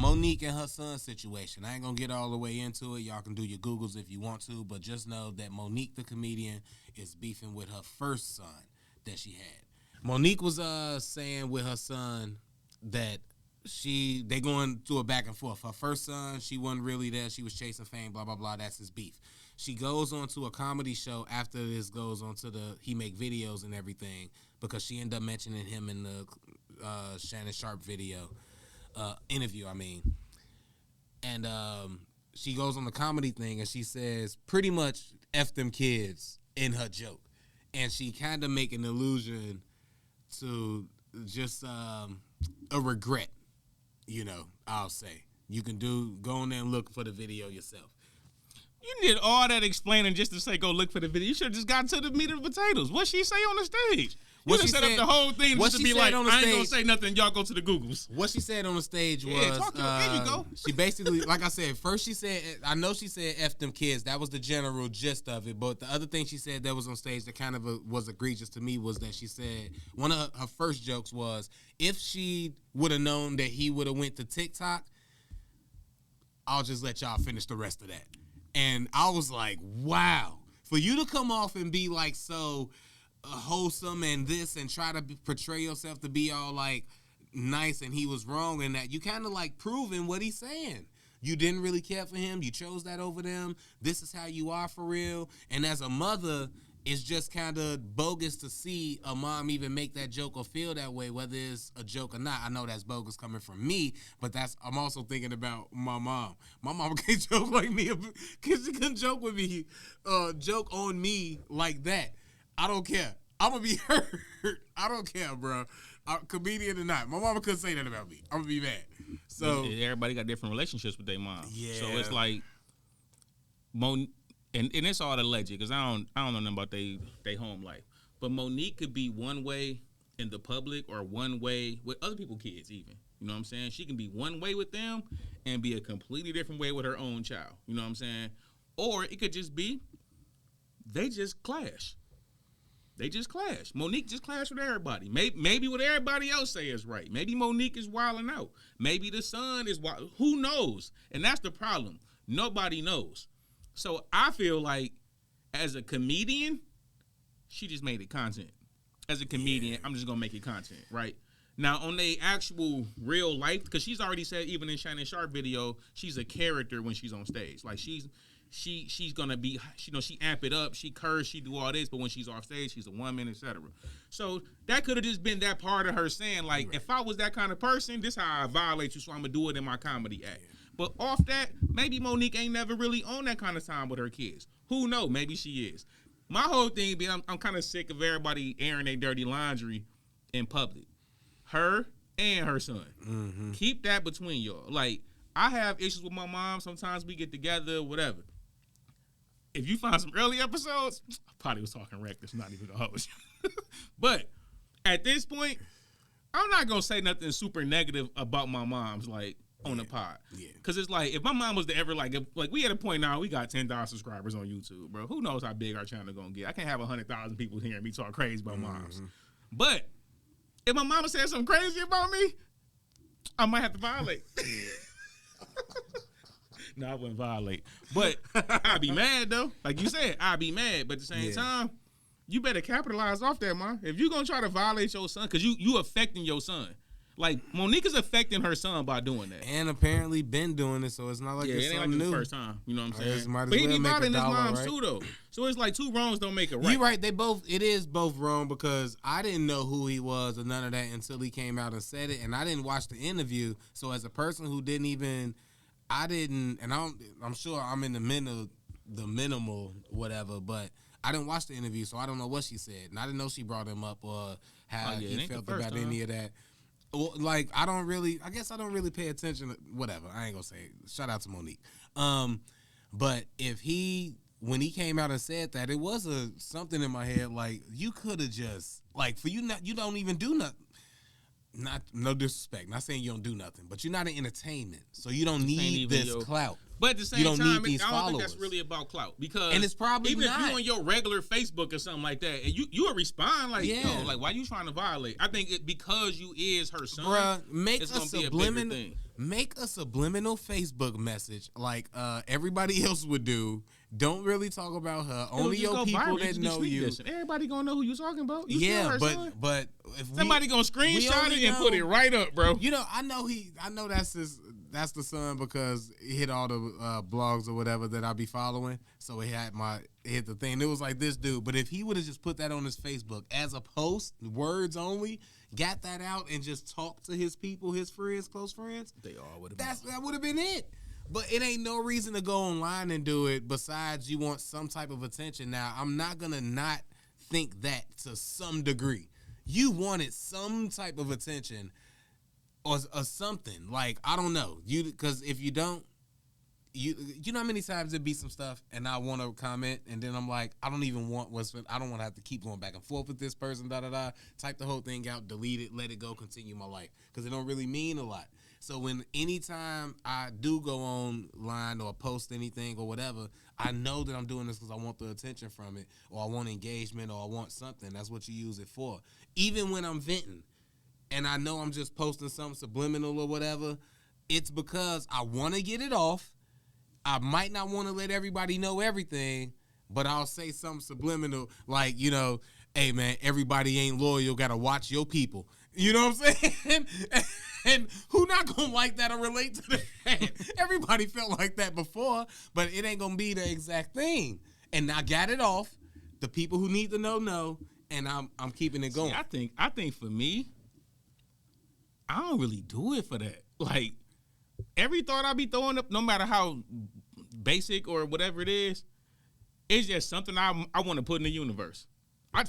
Monique and her son situation. I ain't gonna get all the way into it. Y'all can do your Googles if you want to, but just know that Monique, the comedian, is beefing with her first son that she had. Monique was saying with her son that they going through a back and forth. Her first son, she wasn't really there. She was chasing fame, blah, blah, blah. That's his beef. She goes on to a comedy show after this, goes on to he make videos and everything, because she ended up mentioning him in the Shannon Sharp interview, I mean. And she goes on the comedy thing and she says pretty much F them kids in her joke. And she kind of make an allusion to just a regret, I'll say. You can go on there and look for the video yourself. You did all that explaining just to say go look for the video. You should have just gotten to the meat of the potatoes. What she say on the stage? You just set up the whole thing just to be like, I ain't gonna say nothing. Y'all go to the Googles. What she said on the stage was, there you go. She basically, like I said, first she said, I know she said F them kids. That was the general gist of it. But the other thing she said that was on stage that kind of was egregious to me was that she said, one of her first jokes was, if she would have known that he would have went to TikTok, I'll just let y'all finish the rest of that. And I was like, wow. For you to come off and be like so wholesome and this and try to portray yourself to be all like nice and he was wrong and that, you kind of like proving what he's saying. You didn't really care for him. You chose that over them. This is how you are for real. And as a mother, it's just kind of bogus to see a mom even make that joke or feel that way, whether it's a joke or not. I know that's bogus coming from me, but I'm also thinking about my mom. My mom can't joke like me. She couldn't joke with me, joke on me like that. I don't care. I'm going to be hurt. I don't care, bro. Comedian or not. My mama couldn't say that about me. I'm going to be mad. So everybody got different relationships with their mom. Yeah. So it's like, and it's all alleged because I don't know nothing about they home life. But Monique could be one way in the public or one way with other people's kids even. You know what I'm saying? She can be one way with them and be a completely different way with her own child. You know what I'm saying? Or it could just be they just clash. Monique just clashed with everybody. Maybe what everybody else say is right. Maybe Monique is wilding out. Maybe the son is wild. Who knows? And that's the problem. Nobody knows. So I feel like as a comedian, she just made it content. As a comedian, I'm just going to make it content, right? Now, on the actual real life, because she's already said, even in Shannon Sharp video, she's a character when she's on stage. Like, she's gonna be, she amp it up, she curse, she do all this, but when she's off stage, she's a woman, etc. So that could have just been that part of her saying, like, right, if I was that kind of person, this is how I violate you, so I'm gonna do it in my comedy act. But off that, maybe Monique ain't never really on that kind of time with her kids. Who knows? Maybe she is. My whole thing be, I'm kind of sick of everybody airing their dirty laundry in public. Her and her son. Mm-hmm. Keep that between y'all. Like, I have issues with my mom. Sometimes we get together, whatever. If you find some early episodes, I probably was talking reckless, not even gonna host you. But at this point, I'm not gonna say nothing super negative about my mom's like on the pod. Yeah. Cause it's like if my mom was to ever like we at a point now we got 10,000 subscribers on YouTube, bro. Who knows how big our channel gonna get? I can't have 100,000 people hearing me talk crazy about moms. But if my mama said something crazy about me, I might have to violate. No, I wouldn't violate. But I'd be mad, though. Like you said, I'd be mad. But at the same time, you better capitalize off that, man. If you're going to try to violate your son, because you affecting your son. Like, Monique is affecting her son by doing that. And apparently been doing it, so it's not like it's something like new. The first time. You know what I'm saying? But he be violating his moms, too, though. So it's like two wrongs don't make it right. You're right. It is both wrong because I didn't know who he was or none of that until he came out and said it. And I didn't watch the interview. So as a person who didn't even... I'm sure I'm in the minimal whatever, but I didn't watch the interview, so I don't know what she said. And I didn't know she brought him up or how he felt about any of that. Well, like, I guess I don't really pay attention to whatever. I ain't gonna say it. Shout out to Monique. But when he came out and said that, it was something in my head, like, you could have just, like, for you don't even do nothing. No disrespect. Not saying you don't do nothing, but you're not in entertainment, so you don't need this clout. But at the same time, I don't think that's really about clout because and it's probably even not. If you on your regular Facebook or something like that, and you will respond like, yo, like why you trying to violate? I think because you is her son, bruh, make make a subliminal Facebook message like everybody else would do. Don't really talk about her. Only your people that know you. Everybody gonna know who you talking about. You yeah, her, but if somebody gonna screenshot it and put it right up, bro. You know, I know that's the son because it hit all the blogs or whatever that I be following. So it hit the thing. It was like this dude. But if he would have just put that on his Facebook as a post, words only, got that out and just talked to his people, his friends, close friends, they all would have. That would have been it. But it ain't no reason to go online and do it besides you want some type of attention. Now, I'm not going to not think that to some degree. You wanted some type of attention or something. Like, I don't know. Because if you don't, you know how many times it be some stuff and I want to comment and then I'm like, I don't even want I don't want to have to keep going back and forth with this person, type the whole thing out, delete it, let it go, continue my life. Because it don't really mean a lot. So anytime I do go online or post anything or whatever, I know that I'm doing this because I want the attention from it or I want engagement or I want something. That's what you use it for. Even when I'm venting and I know I'm just posting something subliminal or whatever, it's because I want to get it off. I might not want to let everybody know everything, but I'll say something subliminal like, hey, man, everybody ain't loyal. Got to watch your people. You know what I'm saying? And who not going to like that or relate to that? Everybody felt like that before, but it ain't going to be the exact thing. And I got it off. The people who need to know, and I'm keeping it going. See, I think for me, I don't really do it for that. Like, every thought I be throwing up, no matter how basic or whatever it is, it's just something I want to put in the universe.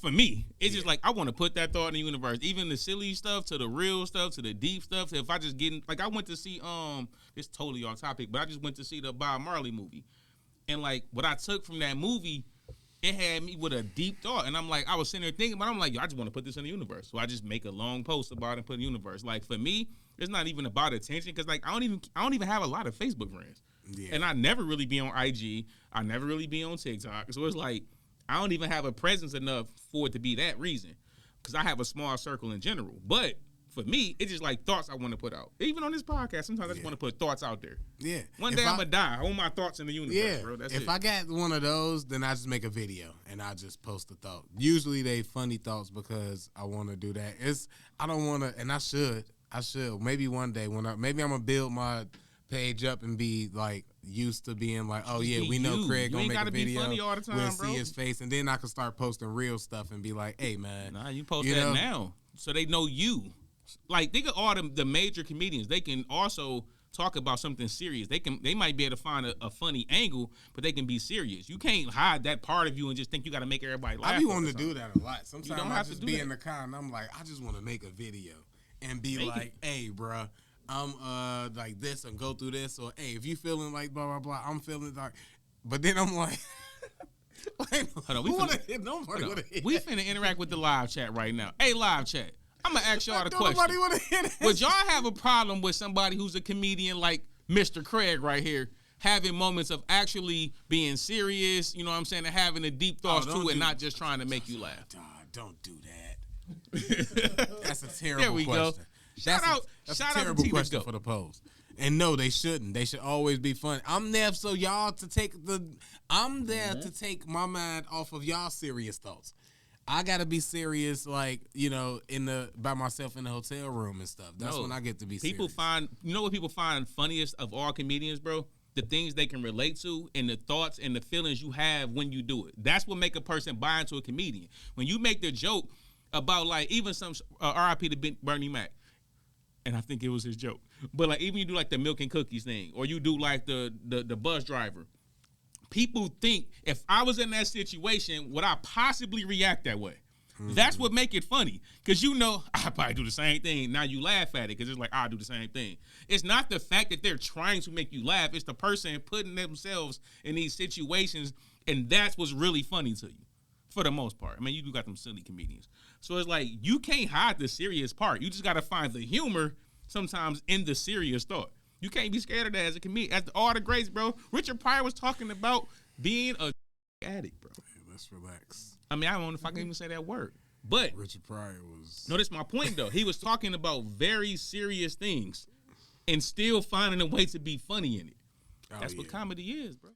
For me, it's just like I want to put that thought in the universe. Even the silly stuff to the real stuff to the deep stuff. If I just I went to see it's totally off topic, but I just went to see the Bob Marley movie, and like what I took from that movie, it had me with a deep thought, and I'm like, I was sitting there thinking, but I'm like, yo, I just want to put this in the universe. So I just make a long post about it and put it in the universe. Like for me, it's not even about attention because like I don't even have a lot of Facebook friends, and I never really be on IG. I never really be on TikTok. So it's like, I don't even have a presence enough for it to be that reason because I have a small circle in general. But for me, it's just like thoughts I want to put out. Even on this podcast, sometimes I just want to put thoughts out there. Yeah. One day I'm going to die. I want my thoughts in the universe, bro. That's it. If I got one of those, then I just make a video and I just post a thought. Usually they funny thoughts because I want to do that. I don't want to, and I should. Maybe one day maybe I'm going to build my page up and be like used to being like, oh yeah, we know Craig gonna make a video. Be funny all the time, we'll see his face, and then I can start posting real stuff and be like, hey man, nah, you post that now, so they know you. Like think of all the major comedians. They can also talk about something serious. They might be able to find a funny angle, but they can be serious. You can't hide that part of you and just think you got to make everybody laugh. I be wanting to do that a lot. Sometimes I just be in the car and I'm like, I just want to make a video and be like, hey, bruh, I'm like this and go through this, or hey, if you feeling like blah blah blah, I'm feeling like, but then I'm like, hold on, we finna interact with the live chat right now. Hey, live chat, I'm gonna ask y'all the question. Would y'all have a problem with somebody who's a comedian like Mr. Craig right here having moments of actually being serious? You know what I'm saying, and having a deep thoughts to it, not just trying to make you laugh. Don't do that. That's a terrible there we question. Go. Shout out a terrible question for the polls. And no, they shouldn't. They should always be fun. I'm there so y'all to take to take my mind off of y'all serious thoughts. I gotta be serious, like, by myself in the hotel room and stuff. That's when I get to be serious. What people find funniest of all comedians, bro? The things they can relate to and the thoughts and the feelings you have when you do it. That's what make a person buy into a comedian. When you make the joke about like even some RIP to Bernie Mac. And I think it was his joke. But like even you do like the milk and cookies thing, or you do like the bus driver. People think if I was in that situation, would I possibly react that way? Mm-hmm. That's what make it funny. Because I probably do the same thing. Now you laugh at it because it's like, I do the same thing. It's not the fact that they're trying to make you laugh. It's the person putting themselves in these situations, and that's what's really funny to you. For the most part. I mean, you do got them silly comedians. So it's like, you can't hide the serious part. You just got to find the humor sometimes in the serious thought. You can't be scared of that as a comedian. As all the greats, bro. Richard Pryor was talking about being a addict, bro. Hey, let's relax. I mean, I don't know if I can even say that word. But Richard Pryor was... No, that's my point, though. He was talking about very serious things. and still finding a way to be funny in it. Oh, That's what yeah. comedy is, bro.